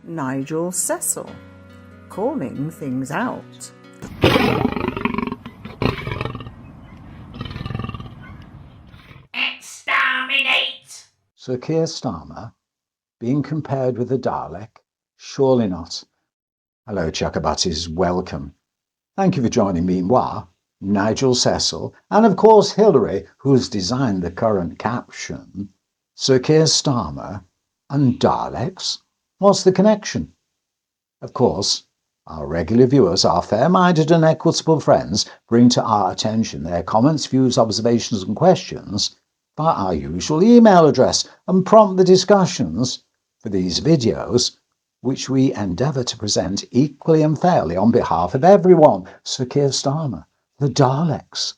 Nigel.cecil, calling things out. Exterminate! Sir KEIR STARMER being compared with the Dalek? Surely not. Hello, Chuckabutties, welcome. Thank you for joining me, moi, Nigel.cecil, and of course Hilary, who's designed the current caption. Sir KEIR STARMER and Daleks? What's the connection? Of course, our regular viewers, our fair-minded and equitable friends, bring to our attention their comments, views, observations and questions by our usual email address and prompt the discussions for these videos, which we endeavour to present equally and fairly on behalf of everyone. Sir KEIR STARMER, the Daleks.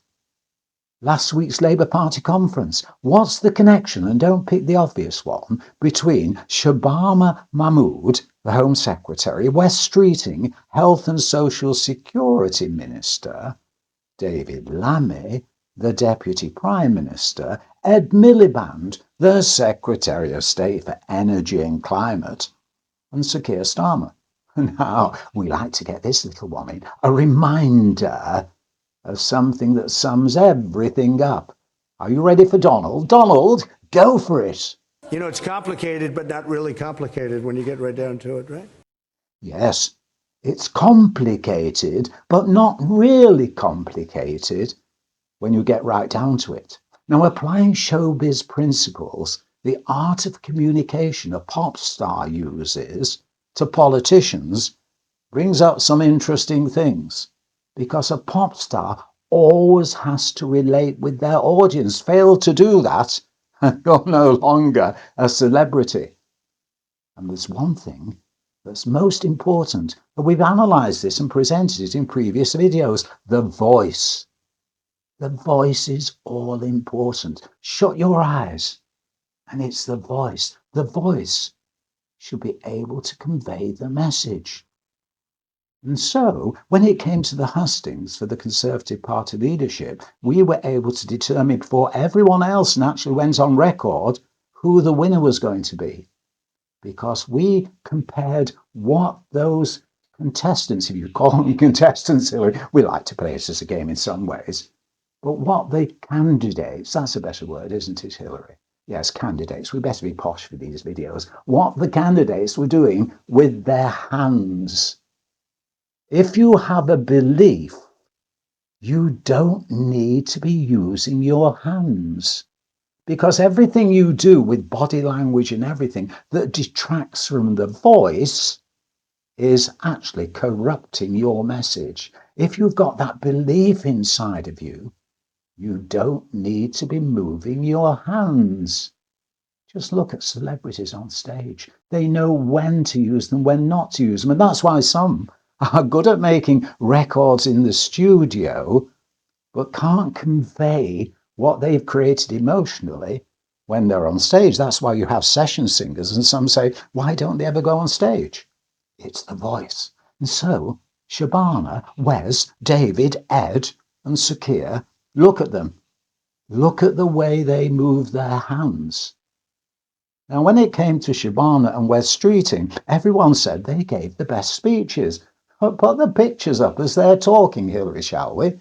Last week's Labour Party conference. What's the connection, and don't pick the obvious one, between SHABANA Mahmood, the Home Secretary, West Streeting, Health and Social Security Minister, David Lammy, the Deputy Prime Minister, Ed Miliband, the Secretary of State for Energy and Climate, and Sir KEIR STARMER? Now, we like to get this little one in, a reminder of something that sums everything up. Are you ready for Donald? Donald, go for it. You know, it's complicated, but not really complicated when you get right down to it, right? Yes, it's complicated, but not really complicated when you get right down to it. Now, applying showbiz principles, the art of communication a pop star uses to politicians, brings up some interesting things. Because a pop star always has to relate with their audience. Fail to do that, and you're no longer a celebrity. And there's one thing that's most important, and we've analysed this and presented it in previous videos: the voice. The voice is all important. Shut your eyes, and it's the voice. The voice should be able to convey the message. And so, when it came to the hustings for the Conservative Party leadership, we were able to determine before everyone else actually went on record who the winner was going to be. Because we compared what those contestants, if you call them contestants, Hilary, we like to play it as a game in some ways, but what the candidates, that's a better word, isn't it, Hilary? Yes, candidates, we better be posh for these videos. What the candidates were doing with their hands. If you have a belief, you don't need to be using your hands, because everything you do with body language and everything that detracts from the voice is actually corrupting your message. If you've got that belief inside of you, you don't need to be moving your hands. Just look at celebrities on stage. They know when to use them, when not to use them, and that's why some are good at making records in the studio, but can't convey what they've created emotionally when they're on stage. That's why you have session singers, and some say, why don't they ever go on stage? It's the voice. And so, SHABANA, Wes, David, Ed, and Sir KEIR, look at them. Look at the way they move their hands. Now, when it came to SHABANA and Wes Streeting, everyone said they gave the best speeches. Put the pictures up as they're talking, Hilary, shall we?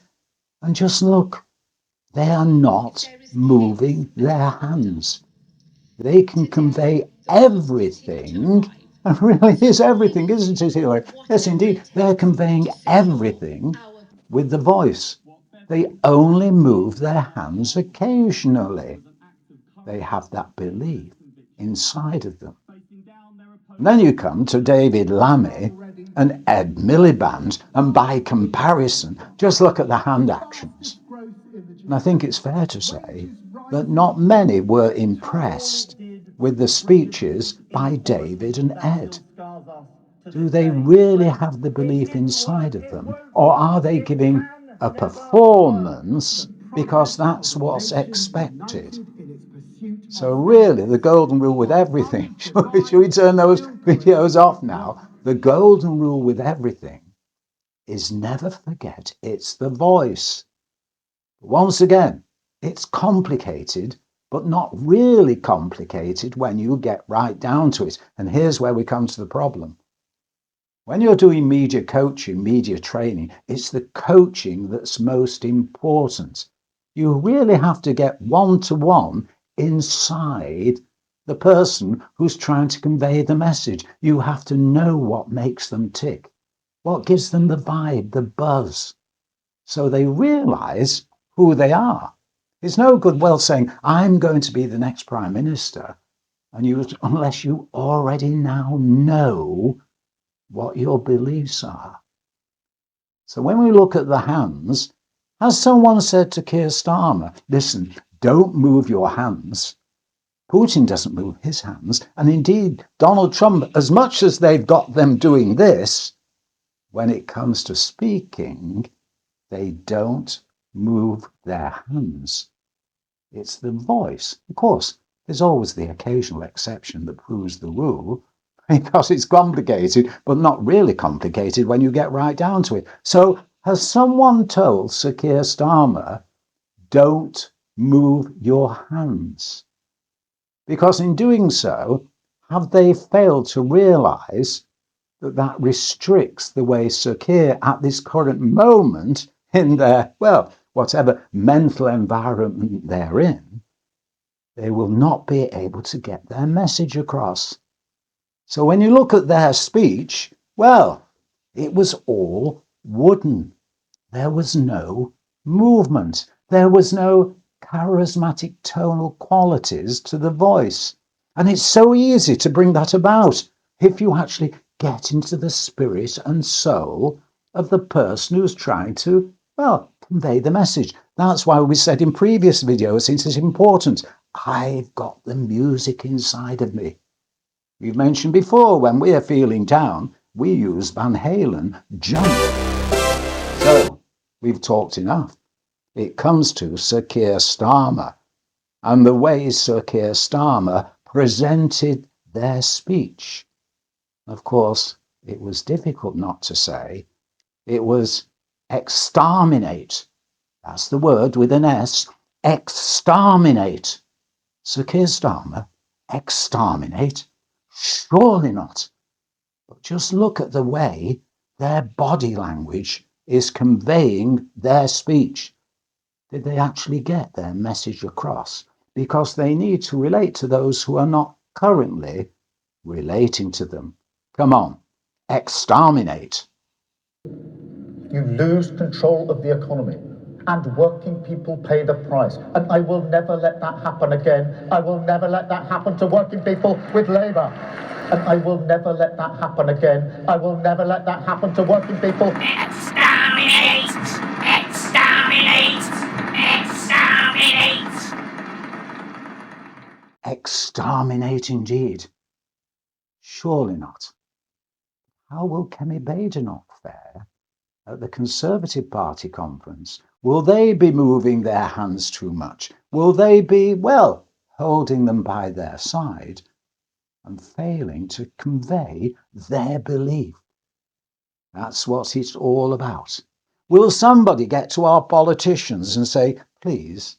And just look. They are not moving their hands. They can convey everything. And really is everything, isn't it, Hilary? Yes, indeed. They're conveying everything with the voice. They only move their hands occasionally. They have that belief inside of them. And then you come to David Lammy and Ed Miliband, and by comparison, just look at the hand actions. And I think it's fair to say that not many were impressed with the speeches by David and Ed. Do they really have the belief inside of them, or are they giving a performance because that's what's expected? So really, the golden rule with everything, should we turn those videos off now? The golden rule with everything is never forget it's the voice. Once again, it's complicated, but not really complicated when you get right down to it. And here's where we come to the problem. When you're doing media coaching, media training, it's the coaching that's most important. You really have to get one-to-one inside the person who's trying to convey the message. You have to know what makes them tick, what gives them the vibe, the buzz, so they realize who they are. It's no good saying, I'm going to be the next Prime Minister, unless you already now know what your beliefs are. So when we look at the hands, has someone said to Keir Starmer, listen, don't move your hands? Putin doesn't move his hands. And indeed, Donald Trump, as much as they've got them doing this, when it comes to speaking, they don't move their hands. It's the voice. Of course, there's always the occasional exception that proves the rule, because it's complicated, but not really complicated when you get right down to it. So has someone told Sir Keir Starmer, don't move your hands? Because in doing so, have they failed to realise that that restricts the way Sir Keir at this current moment in their, whatever mental environment they're in, they will not be able to get their message across. So when you look at their speech, it was all wooden. There was no movement. There was no charismatic tonal qualities to the voice. And it's so easy to bring that about if you actually get into the spirit and soul of the person who's trying to, convey the message. That's why we said in previous videos, it's important. I've got the music inside of me. We've mentioned before, when we are feeling down, we use Van Halen, Jump. So, we've talked enough. It comes to Sir Keir Starmer and the way Sir Keir Starmer presented their speech. Of course, it was difficult not to say. It was exterminate. That's the word with an S. Exterminate. Sir Keir Starmer, exterminate? Surely not. But just look at the way their body language is conveying their speech. Did they actually get their message across? Because they need to relate to those who are not currently relating to them. Come on, exterminate. You lose control of the economy, and working people pay the price. And I will never let that happen again. I will never let that happen to working people with Labour. And I will never let that happen again. I will never let that happen to working people. Exterminate! Exterminate! Exterminate! Exterminate indeed. Surely not. How will Kemi Badenoch fare at the Conservative Party conference? Will they be moving their hands too much? Will they be, holding them by their side and failing to convey their belief? That's what it's all about. Will somebody get to our politicians and say, please,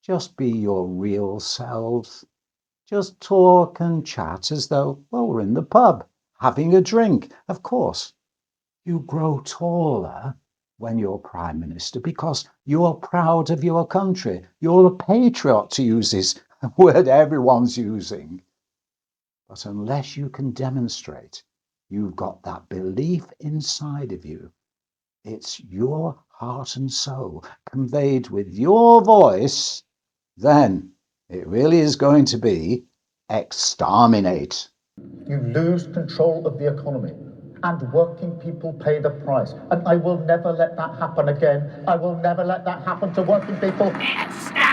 just be your real selves? Just talk and chat as though, we're in the pub, having a drink. Of course, you grow taller when you're Prime Minister because you're proud of your country. You're a patriot, to use this word everyone's using. But unless you can demonstrate you've got that belief inside of you, it's your heart and soul conveyed with your voice, then it really is going to be exterminate. You lose control of the economy, and working people pay the price. And I will never let that happen again. I will never let that happen to working people. Exterminate!